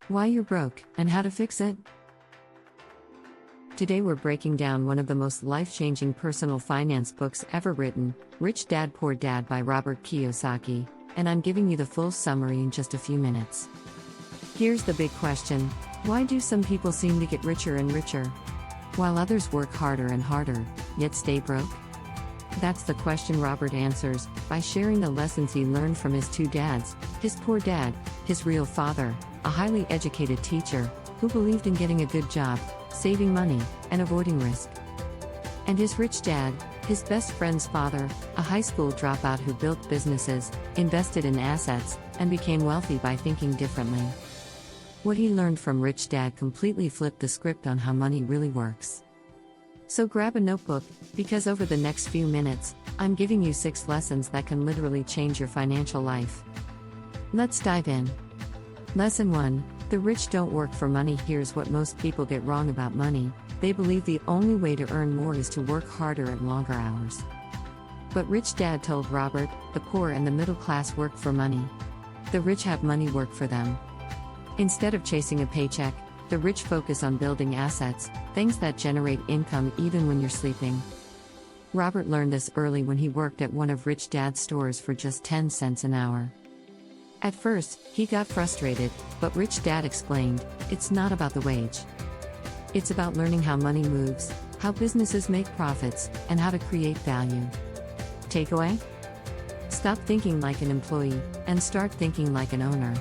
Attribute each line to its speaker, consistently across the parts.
Speaker 1: Why you're broke, and how to fix it. Today we're breaking down one of the most life-changing personal finance books ever written, Rich Dad Poor Dad by Robert Kiyosaki, and I'm giving you the full summary in just a few minutes. Here's the big question: why do some people seem to get richer and richer, while others work harder and harder, yet stay broke? That's the question Robert answers, by sharing the lessons he learned from his two dads, his poor dad, his real father, a highly educated teacher, who believed in getting a good job, saving money, and avoiding risk. And his rich dad, his best friend's father, a high school dropout who built businesses, invested in assets, and became wealthy by thinking differently. What he learned from Rich Dad completely flipped the script on how money really works. So grab a notebook, because over the next few minutes, I'm giving you 6 lessons that can literally change your financial life. Let's dive in. Lesson 1: The rich don't work for money. Here's what most people get wrong about money: they believe the only way to earn more is to work harder and longer hours. But Rich Dad told Robert, the poor and the middle class work for money. The rich have money work for them. Instead of chasing a paycheck, the rich focus on building assets, things that generate income even when you're sleeping. Robert learned this early when he worked at one of Rich Dad's stores for just 10 cents an hour. At first, he got frustrated, but Rich Dad explained, it's not about the wage. It's about learning how money moves, how businesses make profits, and how to create value. Takeaway? Stop thinking like an employee, and start thinking like an owner.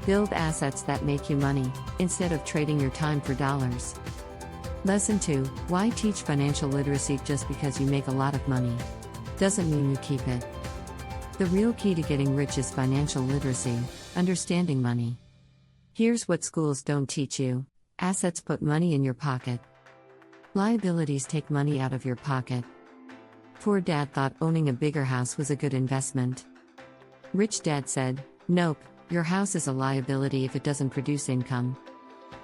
Speaker 1: Build assets that make you money, instead of trading your time for dollars. Lesson 2: Why teach financial literacy? Just because you make a lot of money doesn't mean you keep it. The real key to getting rich is financial literacy, understanding money. Here's what schools don't teach you: assets put money in your pocket, liabilities take money out of your pocket. Poor dad thought owning a bigger house was a good investment. Rich dad said, nope, your house is a liability if it doesn't produce income.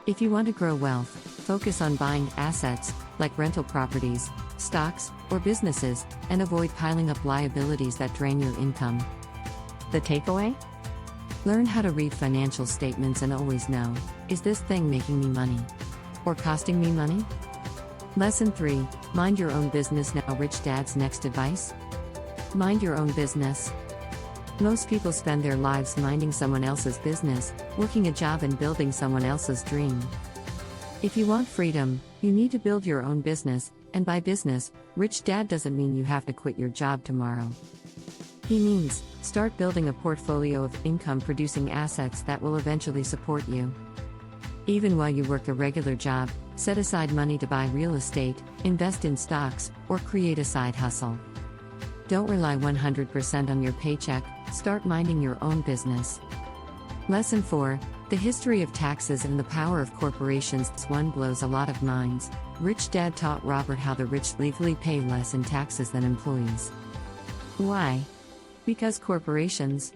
Speaker 1: If you want to grow wealth, focus on buying assets, like rental properties, stocks, or businesses, and avoid piling up liabilities that drain your income. The takeaway? Learn how to read financial statements and always know, is this thing making me money? Or costing me money? Lesson 3: Mind your own business. Now Rich Dad's next advice? Mind your own business. Most people spend their lives minding someone else's business, working a job and building someone else's dream. If you want freedom, you need to build your own business, and by business, Rich Dad doesn't mean you have to quit your job tomorrow. He means, start building a portfolio of income-producing assets that will eventually support you. Even while you work a regular job, set aside money to buy real estate, invest in stocks, or create a side hustle. Don't rely 100% on your paycheck, start minding your own business. Lesson 4: The history of taxes and the power of corporations. This one blows a lot of minds. Rich Dad taught Robert how the rich legally pay less in taxes than employees. Why? Because corporations.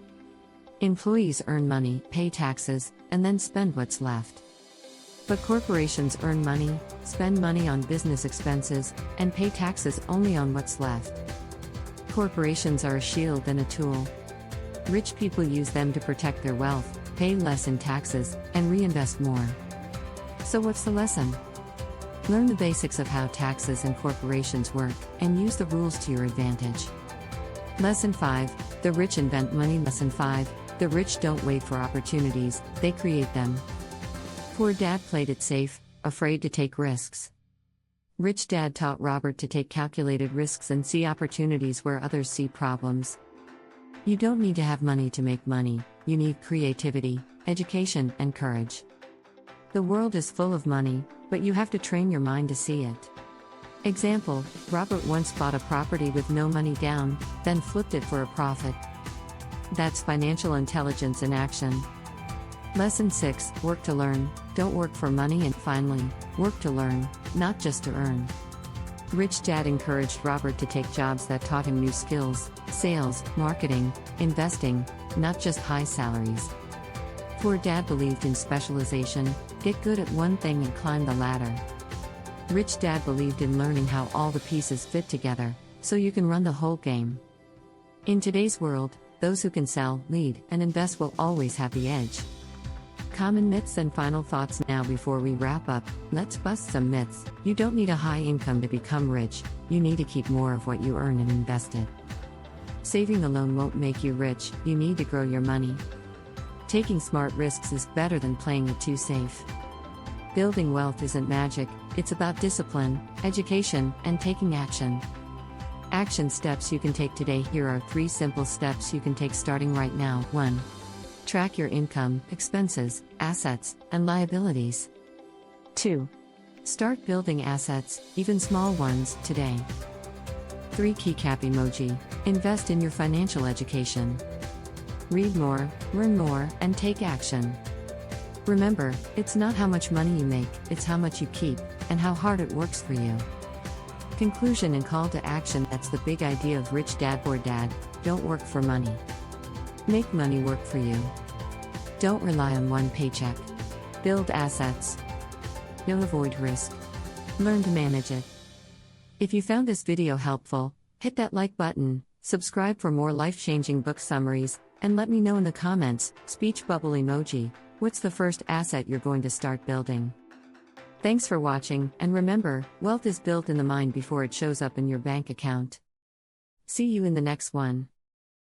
Speaker 1: Employees earn money, pay taxes, and then spend what's left. But corporations earn money, spend money on business expenses, and pay taxes only on what's left. Corporations are a shield and a tool. Rich people use them to protect their wealth, pay less in taxes, and reinvest more. So what's the lesson? Learn the basics of how taxes and corporations work, and use the rules to your advantage. Lesson 5: The rich invent money. Lesson 5: The rich don't wait for opportunities, they create them. Poor dad played it safe, afraid to take risks. Rich Dad taught Robert to take calculated risks and see opportunities where others see problems. You don't need to have money to make money, you need creativity, education, and courage. The world is full of money, but you have to train your mind to see it. Example: Robert once bought a property with no money down, then flipped it for a profit. That's financial intelligence in action. Lesson 6: Work to learn, don't work for money. And finally, work to learn, not just to earn. Rich Dad encouraged Robert to take jobs that taught him new skills: sales, marketing, investing, not just high salaries. Poor Dad believed in specialization, get good at one thing and climb the ladder. Rich Dad believed in learning how all the pieces fit together, so you can run the whole game. In today's world, those who can sell, lead, and invest will always have the edge. Common myths and final thoughts now before we wrap up. Let's bust some myths. You don't need a high income to become rich, you need to keep more of what you earn and invest it. Saving alone won't make you rich, you need to grow your money. Taking smart risks is better than playing it too safe. Building wealth isn't magic, it's about discipline, education, and taking action. Action steps you can take today. Here are 3 simple steps you can take starting right now. 1. Track your income, expenses, assets, and liabilities. 2. Start building assets, even small ones, today. 3. Key cap emoji. Invest in your financial education. Read more, learn more, and take action. Remember, it's not how much money you make, it's how much you keep, and how hard it works for you. Conclusion and call to action. That's the big idea of Rich Dad Poor Dad. Don't work for money. Make money work for you. Don't rely on one paycheck. Build assets. Don't avoid risk. Learn to manage it. If you found this video helpful, hit that like button, subscribe for more life-changing book summaries, and let me know in the comments, speech bubble emoji, what's the first asset you're going to start building? Thanks for watching, and remember, wealth is built in the mind before it shows up in your bank account. See you in the next one.